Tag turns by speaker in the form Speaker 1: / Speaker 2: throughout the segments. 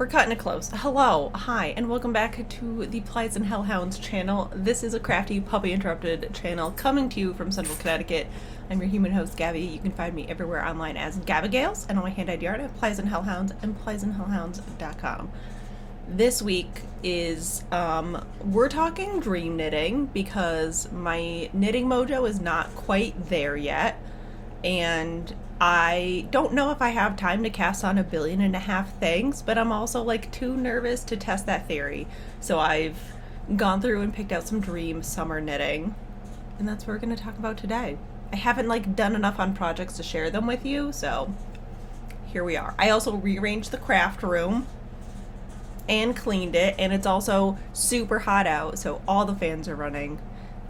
Speaker 1: We're cutting it close. Hello, hi, and welcome back to the Plies and Hellhounds channel. This is a crafty, puppy interrupted channel coming to you from Central Connecticut. I'm your human host, Gabby. You can find me everywhere online as Gabagales, and on my hand-dyed yarn at Plies and Hellhounds and pliesandhellhounds.com. This week is, we're talking dream knitting because my knitting mojo is not quite there yet, and I don't know if I have time to cast on 1.5 billion things, but I'm also like too nervous to test that theory. So I've gone through and picked out some dream summer knitting, and that's what we're going to talk about today. I haven't like done enough on projects to share them with you, so here we are. I also rearranged the craft room and cleaned it, and it's also super hot out, so all the fans are running.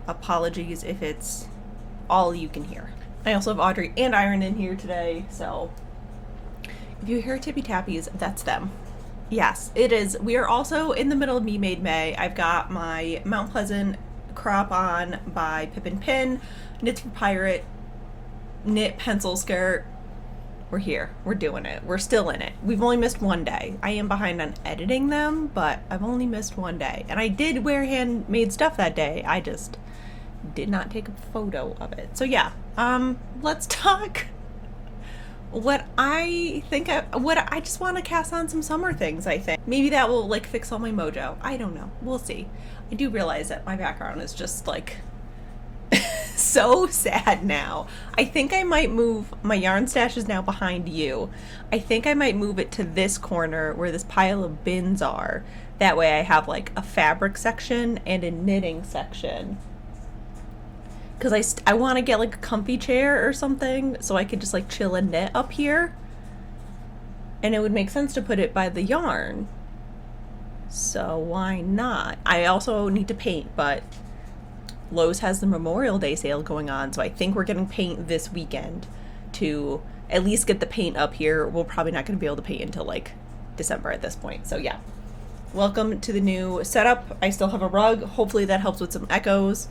Speaker 1: Apologies if it's all you can hear. I also have Audrey and Iron in here today, so if you hear tippy tappies, that's them. Yes, it is. We are also in the middle of Me Made May. I've got my Mount Pleasant crop on by Pippin Pin, Knits for Pirate, knit pencil skirt. We're here. We're doing it. We're still in it. We've only missed one day. I am behind on editing them, but I've only missed one day. And I did wear handmade stuff that day. I just did not take a photo of it. So yeah, let's talk what I just want to cast on some summer things. I think maybe that will like fix all my mojo. I don't know. We'll see. I do realize that my background is just like so sad now. I think I might move my yarn stash is now behind you. I think I might move it to this corner where this pile of bins are. That way I have like a fabric section and a knitting section. Because I want to get like a comfy chair or something so I could just like chill and knit up here. And it would make sense to put it by the yarn. So why not? I also need to paint, but Lowe's has the Memorial Day sale going on, so I think we're getting paint this weekend to at least get the paint up here. We're probably not going to be able to paint until like December at this point. So yeah, welcome to the new setup. I still have a rug. Hopefully that helps with some echoes.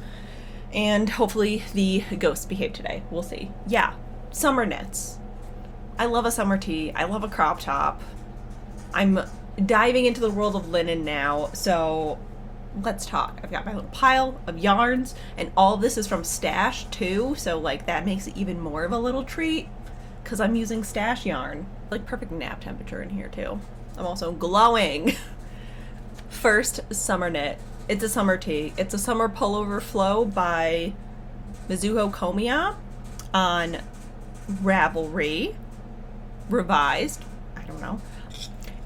Speaker 1: And hopefully the ghosts behave today. We'll see. Yeah, summer knits. I love a summer tee. I love a crop top. I'm diving into the world of linen now, so let's talk. I've got my little pile of yarns, and all of this is from Stash too, so like that makes it even more of a little treat because I'm using Stash yarn. Like perfect nap temperature in here too. I'm also glowing. First summer knit. It's a summer tee. It's a summer pullover flow by Mizuho Komiya on Ravelry. Revised. I don't know.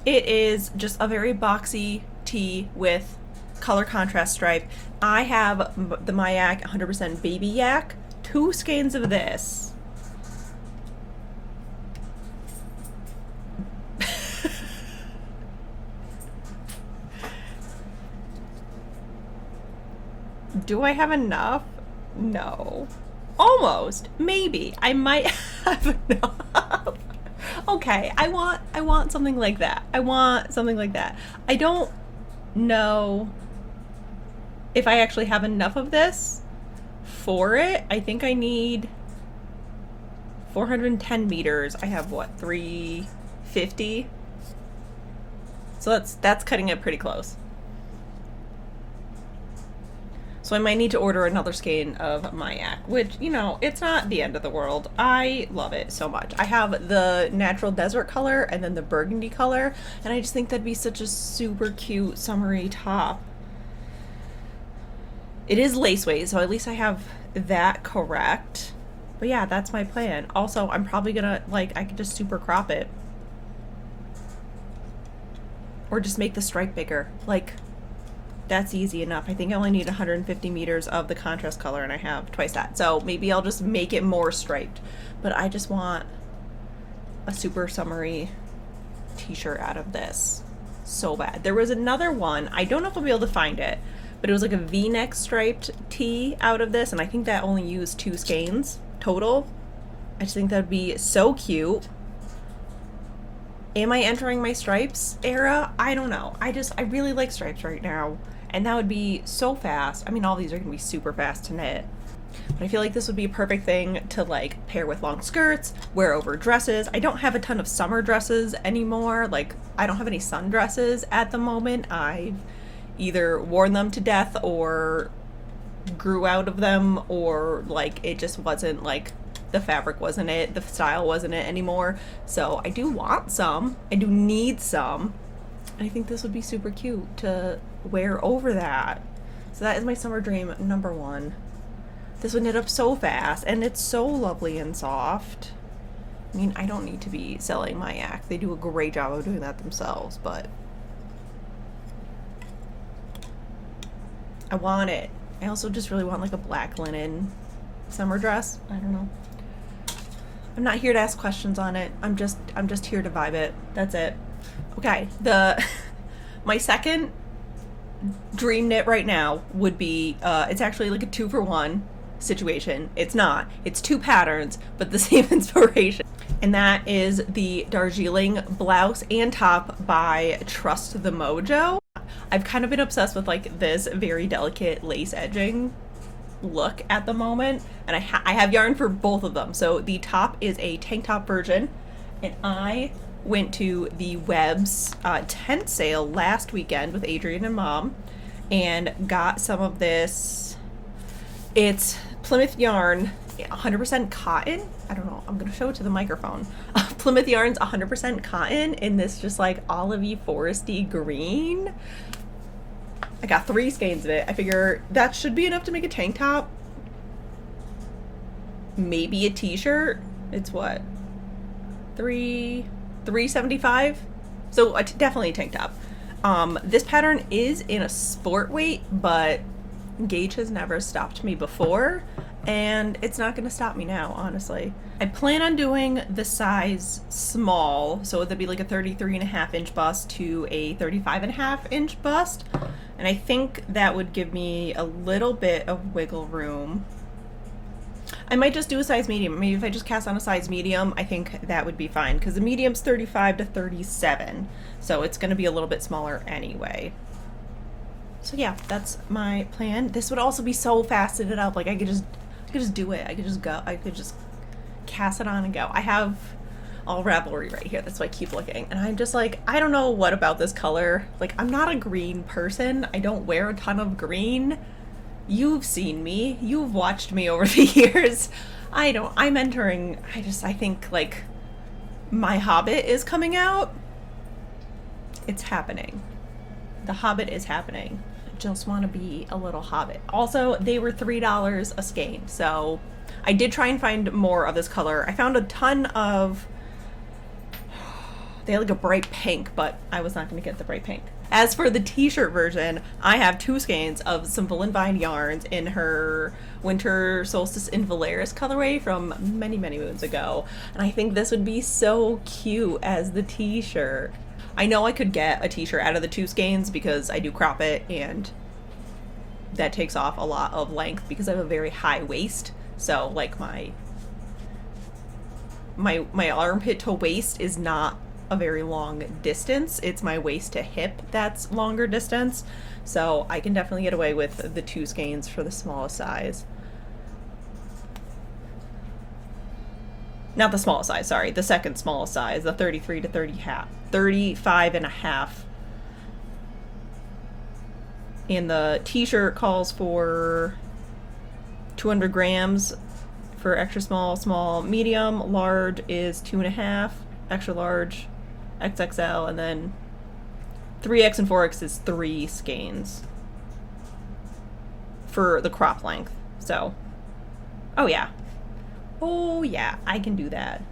Speaker 1: It is just a very boxy tee with color contrast stripe. I have the Mayak 100% baby yak. 2 skeins of this. Do I have enough? No. Almost. Maybe. I might have enough. Okay, I want something like that. I want something like that. I don't know if I actually have enough of this for it. I think I need 410 meters. I have what, 350? So that's cutting it pretty close. So I might need to order another skein of Mayak, which, you know, it's not the end of the world. I love it so much. I have the natural desert color and then the burgundy color, and I just think that'd be such a super cute summery top. It is lace weight, so at least I have that correct. But yeah, that's my plan. Also, I'm probably gonna, like, I could just super crop it. Or just make the stripe bigger. Like, that's easy enough. I think I only need 150 meters of the contrast color, and I have twice that. So maybe I'll just make it more striped. But I just want a super summery t-shirt out of this so bad. There was another one. I don't know if I'll be able to find it, but it was like a V-neck striped tee out of this, and I think that only used 2 skeins total. I just think that would be so cute. Am I entering my stripes era? I don't know. I really like stripes right now. And that would be so fast. I mean, all these are going to be super fast to knit. But I feel like this would be a perfect thing to like pair with long skirts, wear over dresses. I don't have a ton of summer dresses anymore. Like, I don't have any sundresses at the moment. I've either worn them to death or grew out of them, or like it just wasn't like the fabric wasn't it, the style wasn't it anymore. So I do want some, I do need some. I think this would be super cute to wear over that. So that is my summer dream number one. This would knit up so fast, and it's so lovely and soft. I mean, I don't need to be selling my yak. They do a great job of doing that themselves, but I want it. I also just really want like a black linen summer dress. I don't know. I'm not here to ask questions on it. I'm just here to vibe it. That's it. Okay, my second dream knit right now would be it's actually like a 2-for-1 situation. It's not. It's two patterns, but the same inspiration. And that is the Darjeeling blouse and top by Trust the Mojo. I've kind of been obsessed with like this very delicate lace edging look at the moment, and I have yarn for both of them. So the top is a tank top version, and I went to the Webs tent sale last weekend with Adrian and Mom and got some of this. It's Plymouth yarn, 100% cotton. I don't know, I'm gonna show it to the microphone. Plymouth yarn's 100% cotton in this just like olivey foresty green. I got 3 skeins of it. I figure that should be enough to make a tank top. Maybe a t-shirt. It's what? $3.75? So definitely a tank top. This pattern is in a sport weight, but gauge has never stopped me before, and it's not going to stop me now, honestly. I plan on doing the size small, so it'd be like a 33.5-inch bust to a 35.5-inch bust, and I think that would give me a little bit of wiggle room. I might just do a size medium. Maybe if I just cast on a size medium, I think that would be fine, because the medium's 35 to 37, so it's going to be a little bit smaller anyway. So yeah, that's my plan. This would also be so faceted up. Like I could just do it. I could just go. I could just cast it on and go. I have all Ravelry right here. That's why I keep looking. And I'm just like, I don't know what about this color. Like, I'm not a green person. I don't wear a ton of green. You've seen me. You've watched me over the years. I'm entering, I think like my Hobbit is coming out. It's happening. The Hobbit is happening. I just want to be a little Hobbit. Also, they were $3 a skein, so I did try and find more of this color. I found a ton of, they had like a bright pink, but I was not going to get the bright pink. As for the t-shirt version, I have 2 skeins of some Wool and Vine yarns in her Winter Solstice in Valeris colorway from many, many moons ago. And I think this would be so cute as the t-shirt. I know I could get a t-shirt out of the 2 skeins because I do crop it, and that takes off a lot of length because I have a very high waist. So like my armpit to waist is not a very long distance. It's my waist to hip that's longer distance. So I can definitely get away with the 2 skeins for the smallest size. Not the smallest size, sorry, the second smallest size, the 33 to 35 and a half. And the t-shirt calls for 200 grams for extra small, small, medium. Large is 2.5, extra large, XXL, and then 3X and 4X is 3 skeins for the crop length. So, oh yeah, I can do that.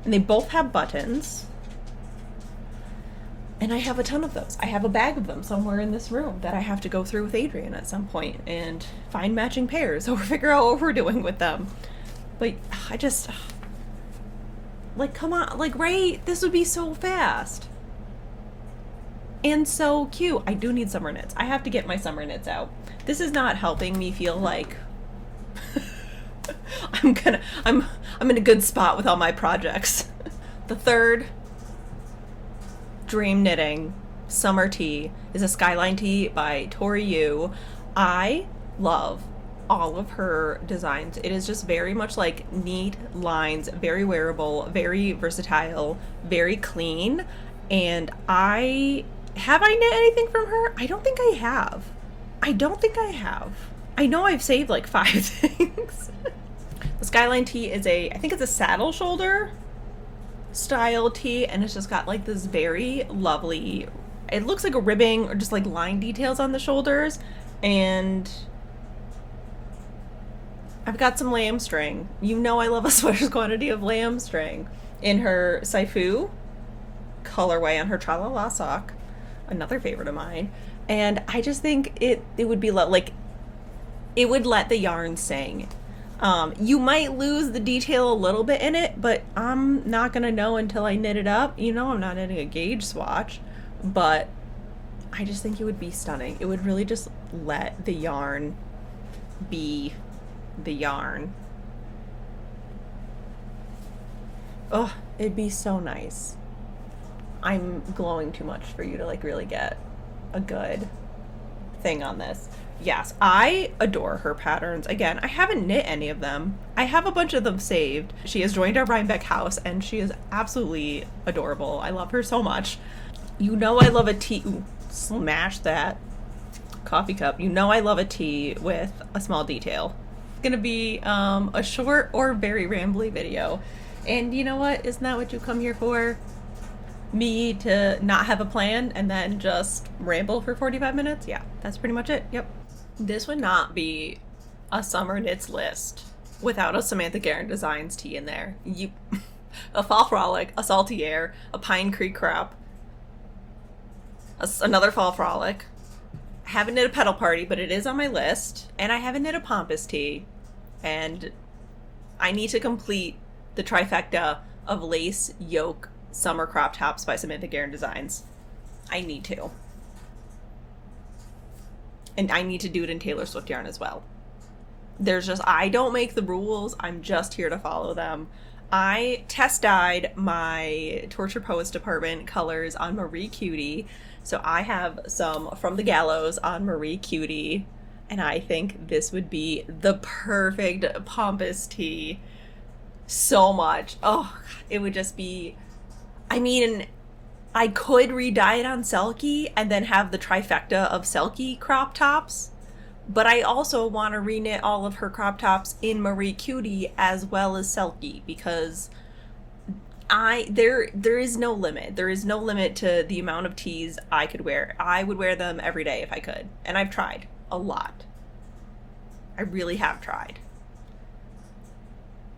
Speaker 1: And they both have buttons. And I have a ton of those. I have a bag of them somewhere in this room that I have to go through with Adrian at some point and find matching pairs or figure out what we're doing with them. But I just, like, come on, like, right? This would be so fast. And so cute. I do need summer knits. I have to get my summer knits out. This is not helping me feel like I'm in a good spot with all my projects. The third dream knitting summer tee is a Skyline Tee by Tori Yu. I love all of her designs. It is just very much like neat lines, very wearable, very versatile, very clean. And I knit anything from her? I don't think I have. I don't think I have. I know I've saved like 5 things. The Skyline Tee is I think it's a saddle shoulder style tee, and it's just got like this very lovely, it looks like a ribbing or just like line details on the shoulders, and I've got some lamb string. You know I love a sweater's quantity of lamb string in her Saifu colorway on her Tra-La-La sock, another favorite of mine. And I just think it would be like, it would let the yarn sing. You might lose the detail a little bit in it, but I'm not gonna know until I knit it up. You know I'm not knitting a gauge swatch, but I just think it would be stunning. It would really just let the yarn be the yarn. Oh, it'd be so nice. I'm glowing too much for you to like really get a good thing on this. Yes, I adore her patterns. Again, I haven't knit any of them. I have a bunch of them saved. She has joined our Rhinebeck house, and she is absolutely adorable. I love her so much. You know I love a tee. Ooh, smash that coffee cup. You know I love a tee with a small detail. It's gonna be a short or very rambly video. And you know what? Isn't that what you come here for? Me to not have a plan and then just ramble for 45 minutes? Yeah, that's pretty much it. Yep. This would not be a summer knits list without a Samantha Guerin Designs tee in there. A fall frolic, a salty air, a Pine Creek crop, another fall frolic. I haven't knit a pedal party, but it is on my list. And I haven't knit a Pampas tee. And I need to complete the trifecta of lace yoke summer crop tops by Samantha Guerin Designs. I need to. And I need to do it in Taylor Swift yarn as well. I don't make the rules. I'm just here to follow them. I test dyed my Torture Poets Department colors on Marie Cutie. So I have some from the Gallows on Marie Cutie. And I think this would be the perfect Pampas tee. So much. Oh, it would just be... I mean, I could re-dye it on Selkie and then have the trifecta of Selkie crop tops, but I also want to reknit all of her crop tops in Marie Cutie as well as Selkie, because there is no limit. There is no limit to the amount of tees I could wear. I would wear them every day if I could, and I've tried a lot. I really have tried.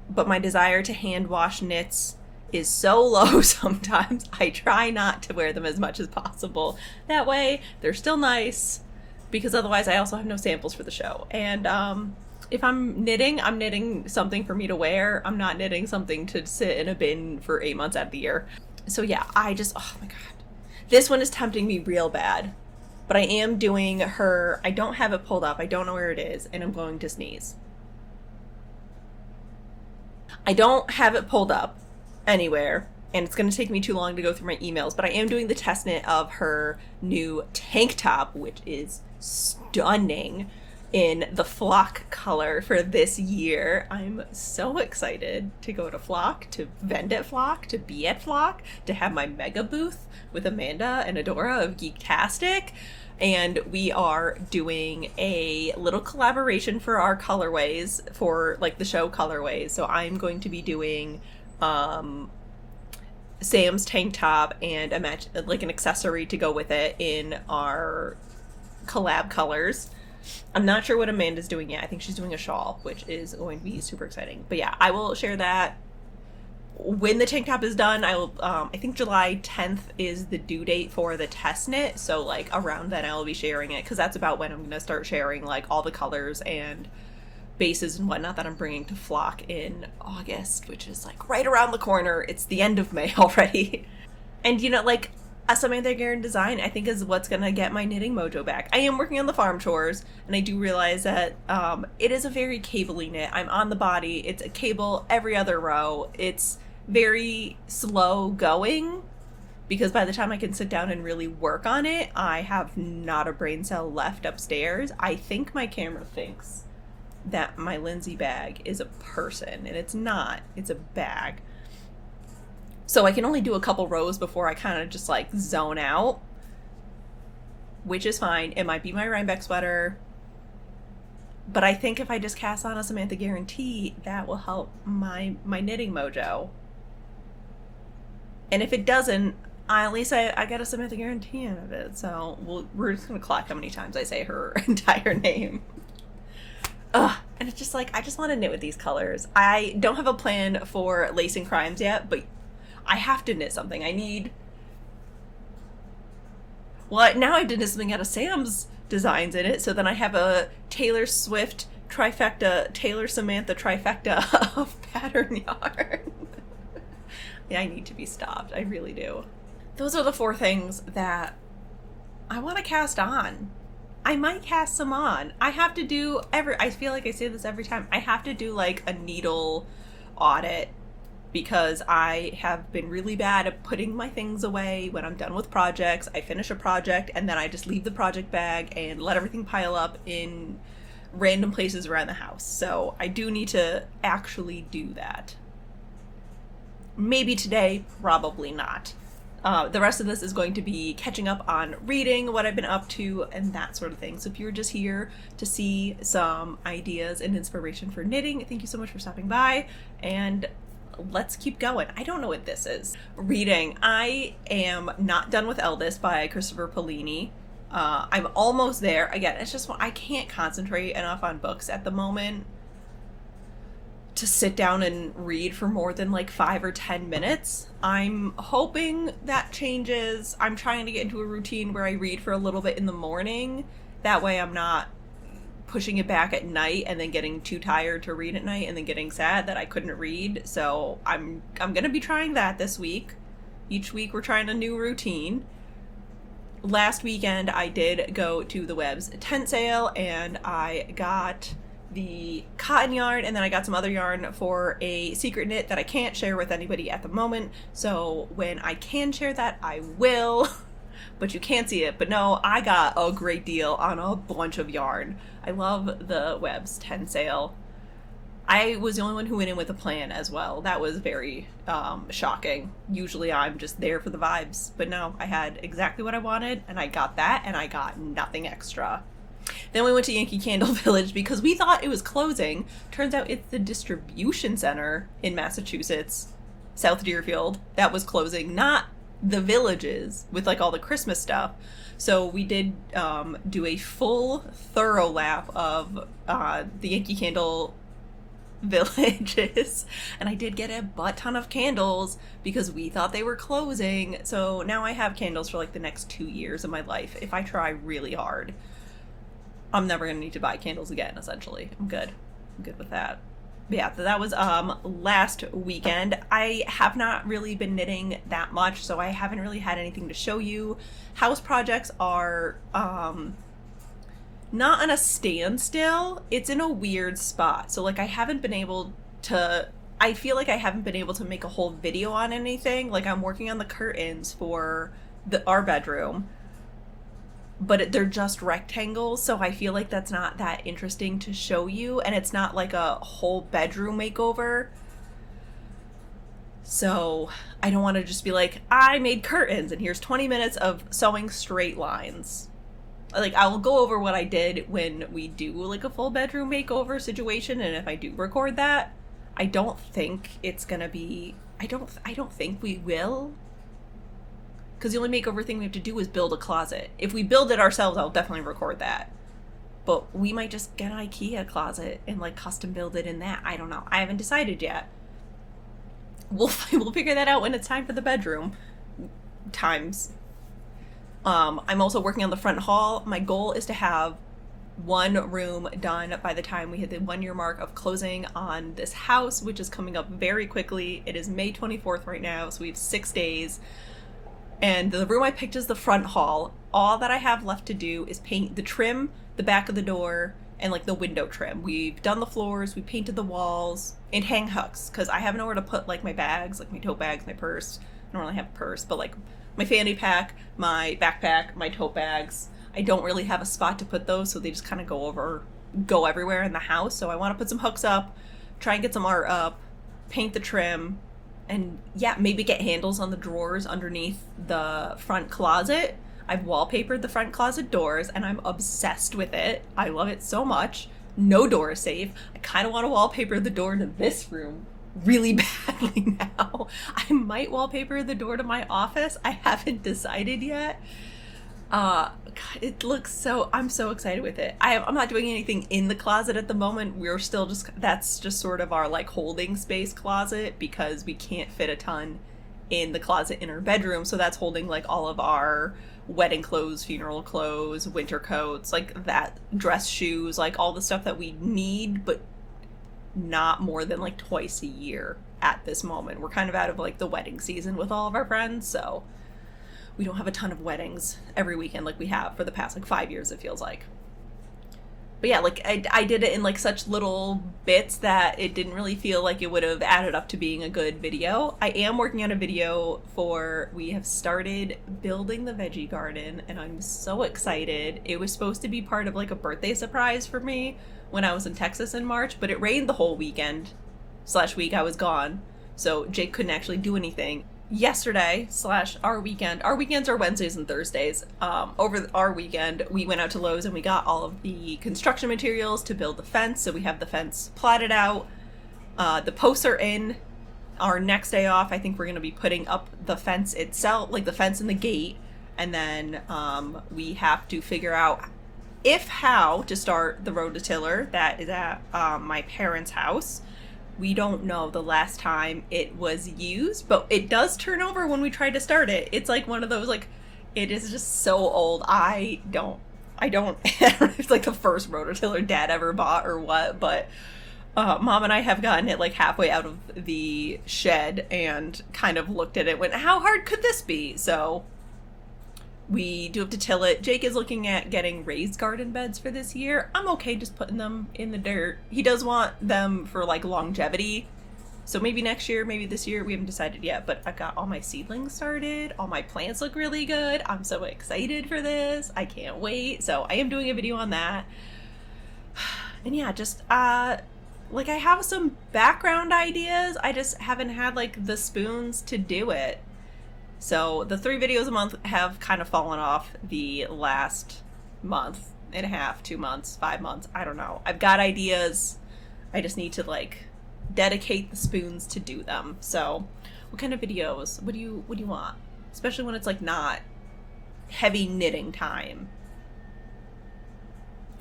Speaker 1: But my desire to hand wash knits is so low sometimes. I try not to wear them as much as possible. That way they're still nice, because otherwise I also have no samples for the show. And if I'm knitting something for me to wear. I'm not knitting something to sit in a bin for 8 months out of the year. So yeah, oh my god. This one is tempting me real bad. But I am doing her, I don't have it pulled up, I don't know where it is, and I'm going to sneeze. I don't have it pulled up anywhere, and it's going to take me too long to go through my emails, but I am doing the test knit of her new tank top, which is stunning in the flock color for this year. I'm so excited to go to Flock, to vend at Flock, to be at Flock, to have my mega booth with Amanda and Adora of Geektastic. And we are doing a little collaboration for our colorways, for like the show colorways. So I'm going to be doing Sam's tank top and like an accessory to go with it in our collab colors. I'm not sure what Amanda's doing yet. I think she's doing a shawl, which is going to be super exciting. But yeah, I will share that when the tank top is done. I will, I think July 10th is the due date for the test knit. So like around then I will be sharing it, because that's about when I'm going to start sharing like all the colors and bases and whatnot that I'm bringing to Flock in August, which is like right around the corner. It's the end of May already. And you know, like a Samantha Guerin design, I think, is what's gonna get my knitting mojo back. I am working on the farm chores, and I do realize that it is a very cable-y knit. I'm on the body. It's a cable every other row. It's very slow going, because by the time I can sit down and really work on it, I have not a brain cell left upstairs. I think my camera thinks that my Lindsay bag is a person, and it's not. It's a bag. So I can only do a couple rows before I kind of just like zone out, which is fine. It might be my Rhinebeck sweater, but I think if I just cast on a Samantha Guerin tee, that will help my knitting mojo. And if it doesn't, at least I got a Samantha Guerin tee out of it. So we're just gonna clock how many times I say her entire name. Ugh, and it's just like, I just want to knit with these colors. I don't have a plan for Lace and Crimes yet, but I have to knit something. Well, now I did something out of Sam's designs in it, so then I have a Taylor Swift trifecta, Taylor Samantha trifecta of pattern yarn. Yeah, I need to be stopped. I really do. Those are the 4 things that I want to cast on. I might cast some on. I have to do I feel like I say this every time. I have to do like a needle audit, because I have been really bad at putting my things away when I'm done with projects. I finish a project and then I just leave the project bag and let everything pile up in random places around the house. So I do need to actually do that. Maybe today, probably not. The rest of this is going to be catching up on reading, what I've been up to, and that sort of thing. So if you're just here to see some ideas and inspiration for knitting, thank you so much for stopping by, and let's keep going. I don't know what this is. Reading. I am not done with Eldest by Christopher Paolini. I'm almost there. Again, it's just I can't concentrate enough on books at the moment to sit down and read for more than like 5 or 10 minutes. I'm hoping that changes. I'm trying to get into a routine where I read for a little bit in the morning. That way I'm not pushing it back at night and then getting too tired to read at night and then getting sad that I couldn't read. So I'm gonna be trying that this week. Each week we're trying a new routine. Last weekend I did go to the Web's tent sale and I got the cotton yarn, and then I got some other yarn for a secret knit that I can't share with anybody at the moment. So when I can share that, I will. But you can't see it. But no, I got a great deal on a bunch of yarn. I love the Web's tent sale. I was the only one who went in with a plan as well. That was very shocking. Usually I'm just there for the vibes. But no, I had exactly what I wanted, and I got that, and I got nothing extra. Then we went to Yankee Candle Village because we thought it was closing. Turns out it's the distribution center in Massachusetts, South Deerfield, that was closing, not the villages with like all the Christmas stuff. So we did do a full, thorough lap of the Yankee Candle villages, and I did get a butt ton of candles because we thought they were closing. So now I have candles for like the next 2 years of my life if I try really hard. I'm never gonna need to buy candles again, essentially. I'm good with that. But yeah, so that was last weekend. I have not really been knitting that much, so I haven't really had anything to show you. House projects are not on a standstill. It's in a weird spot. So like I feel like I haven't been able to make a whole video on anything. Like I'm working on the curtains for our bedroom, but they're just rectangles, so I feel like that's not that interesting to show you, and it's not like a whole bedroom makeover. So I don't want to just be like, I made curtains and here's 20 minutes of sewing straight lines. Like, I will go over what I did when we do like a full bedroom makeover situation, and if I do record that, I don't think it's gonna be, I don't think we will. Because the only makeover thing we have to do is build a closet. If we build it ourselves, I'll definitely record that. But we might just get an IKEA closet and like custom build it in that. I don't know. I haven't decided yet. We'll figure that out when it's time for the bedroom times. I'm also working on the front hall. My goal is to have one room done by the time we hit the 1 year mark of closing on this house, which is coming up very quickly. It is May 24th right now, so we have 6 days. And the room I picked is the front hall. All that I have left to do is paint the trim, the back of the door, and like the window trim. We've done the floors, we painted the walls, and hang hooks, because I have nowhere to put like my bags, like my tote bags, my purse. I don't really have a purse, but like my fanny pack, my backpack, my tote bags. I don't really have a spot to put those, so they just kind of go over go everywhere in the house. So I want to put some hooks up, try and get some art up, paint the trim, and yeah, maybe get handles on the drawers underneath the front closet. I've wallpapered the front closet doors and I'm obsessed with it. I love it so much. No door is safe. I kind of want to wallpaper the door to this room really badly now. I might wallpaper the door to my office. I haven't decided yet. God, it looks so, I'm so excited with it. I'm not doing anything in the closet at the moment. We're still just, that's just sort of our like holding space closet because we can't fit a ton in the closet in our bedroom. So that's holding like all of our wedding clothes, funeral clothes, winter coats, like that, dress shoes, like all the stuff that we need, but not more than like twice a year at this moment. We're kind of out of like the wedding season with all of our friends, so we don't have a ton of weddings every weekend like we have for the past like 5 years, it feels like. But yeah, like I did it in like such little bits that it didn't really feel like it would have added up to being a good video. I am working on a video we have started building the veggie garden and I'm so excited. It was supposed to be part of like a birthday surprise for me when I was in Texas in March, but it rained the whole weekend / week I was gone. So Jake couldn't actually do anything. Yesterday / our weekend, our weekends are Wednesdays and Thursdays. Over our weekend, we went out to Lowe's and we got all of the construction materials to build the fence. So we have the fence platted out. The posts are in. Our next day off, I think we're going to be putting up the fence itself, like the fence and the gate. And then we have to figure out how to start the rototiller that is at my parents' house. We don't know the last time it was used, but it does turn over when we try to start it. It's like one of those, like, it is just so old. I don't know if it's like the first rototiller Dad ever bought or what, but Mom and I have gotten it like halfway out of the shed and kind of looked at it and went, how hard could this be? So we do have to till it. Jake is looking at getting raised garden beds for this year. I'm okay just putting them in the dirt. He does want them for like longevity. So maybe next year, maybe this year. We haven't decided yet, but I've got all my seedlings started. All my plants look really good. I'm so excited for this. I can't wait. So I am doing a video on that. And yeah, just like I have some background ideas. I just haven't had like the spoons to do it. So the 3 videos a month have kind of fallen off the last month and a half, 2 months, 5 months. I don't know. I've got ideas. I just need to like dedicate the spoons to do them. So what kind of videos? What do you want? Especially when it's like not heavy knitting time.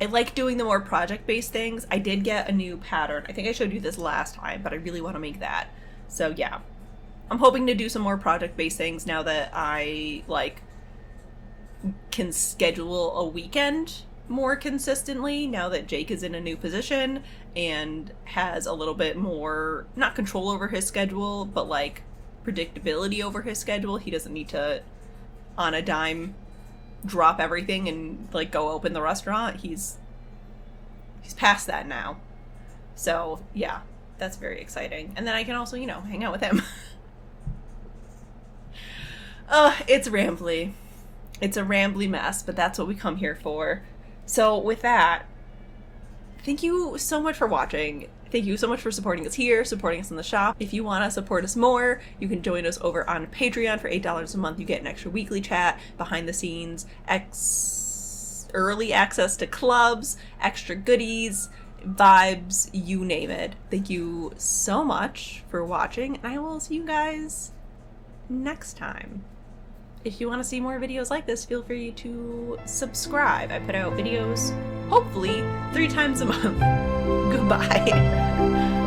Speaker 1: I like doing the more project-based things. I did get a new pattern. I think I showed you this last time, but I really want to make that. So yeah. I'm hoping to do some more project-based things now that I like can schedule a weekend more consistently now that Jake is in a new position and has a little bit more, not control over his schedule, but like predictability over his schedule. He doesn't need to, on a dime, drop everything and like go open the restaurant. He's past that now. So yeah, that's very exciting. And then I can also, you know, hang out with him. It's rambly. It's a rambly mess, but that's what we come here for. So with that, thank you so much for watching. Thank you so much for supporting us here, supporting us in the shop. If you want to support us more, you can join us over on Patreon for $8 a month. You get an extra weekly chat, behind the scenes, early access to clubs, extra goodies, vibes, you name it. Thank you so much for watching, and I will see you guys next time. If you want to see more videos like this, feel free to subscribe. I put out videos, hopefully, 3 times a month. Goodbye.